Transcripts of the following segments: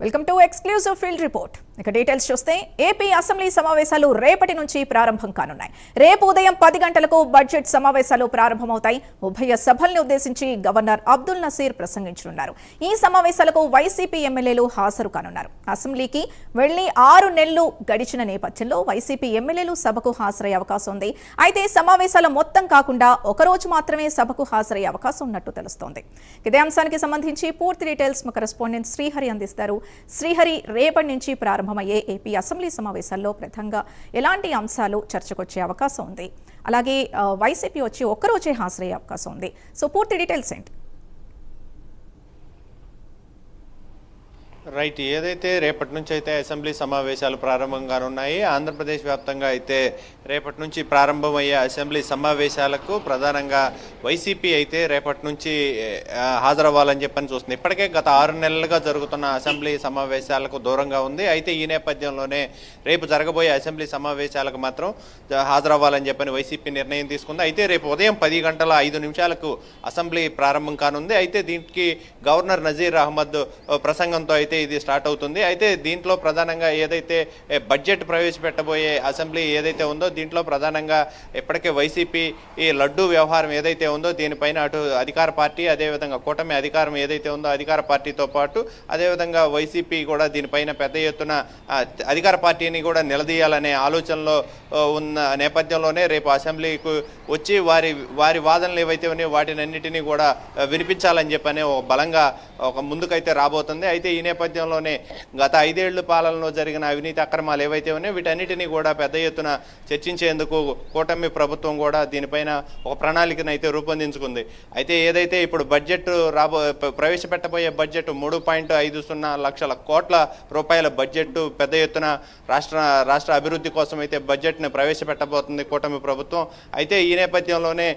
Welcome to exclusive field report. ఇక details చూస్తే AP assembly సమావేశాలు రేపటి నుంచి ప్రారంభం కానున్నాయి. రేపు ఉదయం 10 గంటలకు బడ్జెట్ సమావేశాలు ప్రారంభమవుతాయి. ఉభయ సభల్ని ఉద్దేశించి గవర్నర్ అబ్దుల్ నసీర్ ప్రసంగించనున్నారు. ఈ సమావేశాలకు వైసీపీ ఎమ్మెల్యేలు హాజరు కానున్నారు. అసెంబ్లీకి వెళ్లి 6 నెలలు గడిచిన నేపథ్యంలో వైసీపీ ఎమ్మెల్యేలు సభకు హాజరయ్యే అవకాశం ఉంది. అయితే సమావేశాలు మొత్తం కాకుండా ఒకరోజు మాత్రమే సభకు హాజరయ్యే అవకాశం ఉన్నట్టు తెలుస్తోంది. ఇదే అంశానికి సంబంధించి పూర్తి డీటెయిల్స్ మా కరెస్పాండెంట్ శ్రీహరి అందిస్తారు. శ్రీహరి, రేపటి నుంచి ప్రారంభమయ్యే ఏపీ అసెంబ్లీ సమావేశాల్లో ప్రధానంగా ఎలాంటి అంశాలు చర్చకొచ్చే అవకాశం ఉంది? అలాగే వైసీపీ వచ్చి ఒక్కరోజే హాజరయ్యే అవకాశం ఉంది. సో పూర్తి డీటెయిల్స్ ఏంటి? రైట్, ఏదైతే రేపటి నుంచి అయితే అసెంబ్లీ సమావేశాలు ప్రారంభం కానున్నాయి. ఆంధ్రప్రదేశ్ వ్యాప్తంగా అయితే రేపటి నుంచి ప్రారంభమయ్యే అసెంబ్లీ సమావేశాలకు ప్రధానంగా వైసీపీ అయితే రేపటి నుంచి హాజరవ్వాలని చెప్పని చూస్తుంది. ఇప్పటికే గత 6 నెలలుగా జరుగుతున్న అసెంబ్లీ సమావేశాలకు దూరంగా ఉంది. అయితే ఈ నేపథ్యంలోనే రేపు జరగబోయే అసెంబ్లీ సమావేశాలకు మాత్రం హాజరవ్వాలని చెప్పని వైసీపీ నిర్ణయం తీసుకుంది. అయితే రేపు ఉదయం 10 గంటల 5 నిమిషాలకు అసెంబ్లీ ప్రారంభం కానుంది. అయితే దీనికి గవర్నర్ నజీర్ అహ్మద్ ప్రసంగంతో అయితే ఇది స్టార్ట్ అవుతుంది. అయితే దీంట్లో ప్రధానంగా ఏదైతే బడ్జెట్ ప్రవేశపెట్టబోయే అసెంబ్లీ ఏదైతే ఉందో దీంట్లో ప్రధానంగా ఇప్పటికే వైసీపీ ఈ లడ్డూ వ్యవహారం ఏదైతే ఉందో దీనిపైన అటు అధికార పార్టీ, అదేవిధంగా కూటమి అధికారం ఏదైతే ఉందో అధికార పార్టీతో పాటు అదేవిధంగా వైసీపీ కూడా దీనిపైన పెద్ద ఎత్తున అధికార పార్టీని కూడా నిలదీయాలనే ఆలోచనలో ఉన్న నేపథ్యంలోనే రేపు అసెంబ్లీకి వచ్చి వారి వాదనలు ఏవైతే ఉన్నాయో వాటినన్నిటినీ కూడా వినిపించాలని చెప్పని బలంగా ఒక ముందుకైతే రాబోతుంది. అయితే ఈ నేపథ్యంలోనే గత 5 ఏళ్ల పాలనలో జరిగిన అవినీతి అక్రమాలు ఏవైతే ఉన్నాయో వీటన్నిటినీ కూడా పెద్ద ఎత్తున చర్చించేందుకు కూటమి ప్రభుత్వం కూడా దీనిపైన ఒక ప్రణాళికను అయితే రూపొందించుకుంది. అయితే ఏదైతే ఇప్పుడు బడ్జెట్ ప్రవేశపెట్టబోయే బడ్జెట్ 3.50 లక్షల కోట్ల రూపాయల బడ్జెట్ పెద్ద ఎత్తున రాష్ట్ర అభివృద్ధి కోసం అయితే బడ్జెట్ని ప్రవేశపెట్టబోతుంది కూటమి ప్రభుత్వం. అయితే ఈ నేపథ్యంలోనే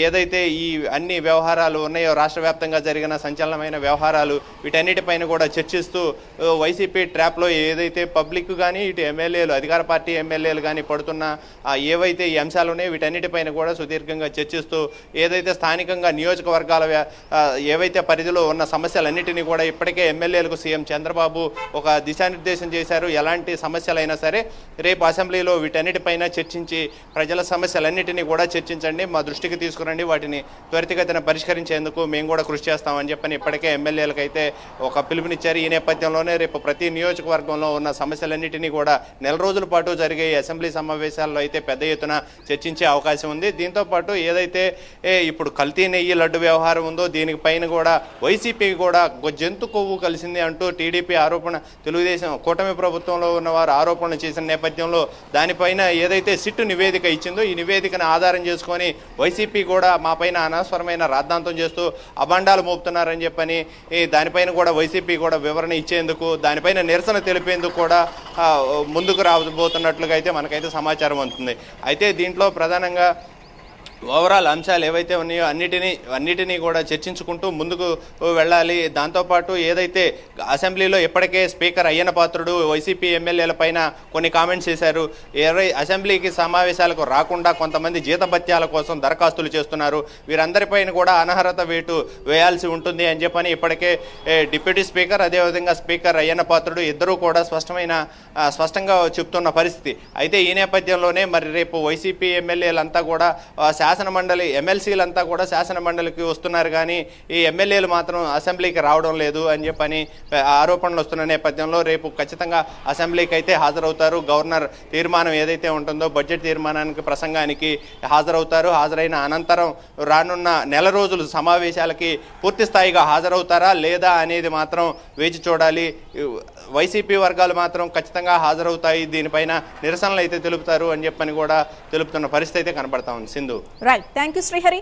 ఏదైతే ఈ అన్ని వ్యవహారాలు ఉన్నాయో రాష్ట్ర వ్యాప్తంగా జరిగిన సంచలనమైన వ్యవహారాలు వీటన్నిటిపైన కూడా చర్చిస్తూ వైసీపీ ట్రాప్లో ఏదైతే పబ్లిక్ కానీ ఇటు ఎమ్మెల్యేలు అధికార పార్టీ ఎమ్మెల్యేలు కానీ పడుతున్న ఏవైతే ఈ అంశాలు ఉన్నాయో వీటన్నిటిపైన కూడా సుదీర్ఘంగా చర్చిస్తూ ఏదైతే స్థానికంగా నియోజకవర్గాల ఏవైతే పరిధిలో ఉన్న సమస్యలన్నిటినీ కూడా ఇప్పటికే ఎమ్మెల్యేలకు సీఎం చంద్రబాబు ఒక దిశానిర్దేశం చేశారు. ఎలాంటి సమస్యలైనా సరే రేపు అసెంబ్లీలో వీటన్నిటిపైన చర్చించి ప్రజల సమస్యలన్నిటినీ కూడా చర్చించండి, మా దృష్టికి తీసుకురండి, వాటిని త్వరితగతిన పరిష్కరించేందుకు మేము కూడా కృషి చేస్తామని చెప్పని ఇప్పటికే ఎమ్మెల్యేలకు అయితే ఒక పిలుపునిచ్చారు. ఈ నేపథ్యంలోనే రేపు ప్రతి నియోజకవర్గంలో ఉన్న సమస్యలన్నిటినీ కూడా నెల రోజుల పాటు జరిగే అసెంబ్లీ సమావేశాల్లో అయితే పెద్ద ఎత్తున చర్చించే అవకాశం ఉంది. దీంతో పాటు ఏదైతే ఇప్పుడు కల్తీ నెయ్యి లడ్డు వ్యవహారం ఉందో దీనిపైన కూడా వైసీపీ కూడా జంతు కొవ్వు కలిసింది అంటూ టీడీపీ ఆరోపణ తెలుగుదేశం కూటమి ప్రభుత్వంలో ఉన్నవారు ఆరోపణలు చేసిన నేపథ్యంలో దానిపైన ఏదైతే సిట్టు నివేదిక ఇచ్చిందో ఈ నివేదికను ఆధారం చేసుకొని వైసీపీ కూడా మా పైన అనవసరమైన రాద్ధాంతం చేస్తూ అభాండాలు మోపుతున్నారని చెప్పని దానిపైన కూడా వైసీపీ కూడా వివరణ ఇచ్చేందుకు దానిపైన నిరసన తెలిపేందుకు కూడా ముందుకు రాబోతున్నట్లుగా అయితే మనకైతే సమాచారం అందుతుంది. అయితే దీంట్లో ప్రధానంగా ఓవరాల్ అంశాలు ఏవైతే ఉన్నాయో అన్నిటినీ కూడా చర్చించుకుంటూ ముందుకు వెళ్ళాలి. దాంతోపాటు ఏదైతే అసెంబ్లీలో ఇప్పటికే స్పీకర్ అయ్యన్న పాత్రుడు వైసీపీ ఎమ్మెల్యేల పైన కొన్ని కామెంట్స్ చేశారు. అసెంబ్లీకి సమావేశాలకు రాకుండా కొంతమంది జీతభత్యాల కోసం దరఖాస్తులు చేస్తున్నారు, వీరందరిపైన కూడా అనర్హత వేటు వేయాల్సి ఉంటుంది అని చెప్పని ఇప్పటికే డిప్యూటీ స్పీకర్ అదేవిధంగా స్పీకర్ అయ్యన్న పాత్రుడు ఇద్దరూ కూడా స్పష్టంగా చెప్తున్న పరిస్థితి. అయితే ఈ నేపథ్యంలోనే మరి రేపు వైసీపీ ఎమ్మెల్యేలంతా కూడా శాసనమండలి ఎమ్మెల్సీలంతా కూడా శాసనమండలికి వస్తున్నారు, కానీ ఈ ఎమ్మెల్యేలు మాత్రం అసెంబ్లీకి రావడం లేదు అని చెప్పని ఆరోపణలు వస్తున్న నేపథ్యంలో రేపు ఖచ్చితంగా అసెంబ్లీకి అయితే హాజరవుతారు. గవర్నర్ తీర్మానం ఏదైతే ఉంటుందో బడ్జెట్ తీర్మానానికి ప్రసంగానికి హాజరవుతారు. హాజరైన అనంతరం రానున్న నెల రోజులు సమావేశాలకి పూర్తి స్థాయిగా హాజరవుతారా లేదా అనేది మాత్రం వేచి చూడాలి. వైసీపీ వర్గాలు మాత్రం ఖచ్చితంగా హాజరవుతాయి, దీనిపైన నిరసనలు అయితే తెలుపుతారు అని చెప్పని కూడా తెలుపుతున్న పరిస్థితి అయితే కనబడతా ఉంది. Sindhu. Right, thank you Srihari.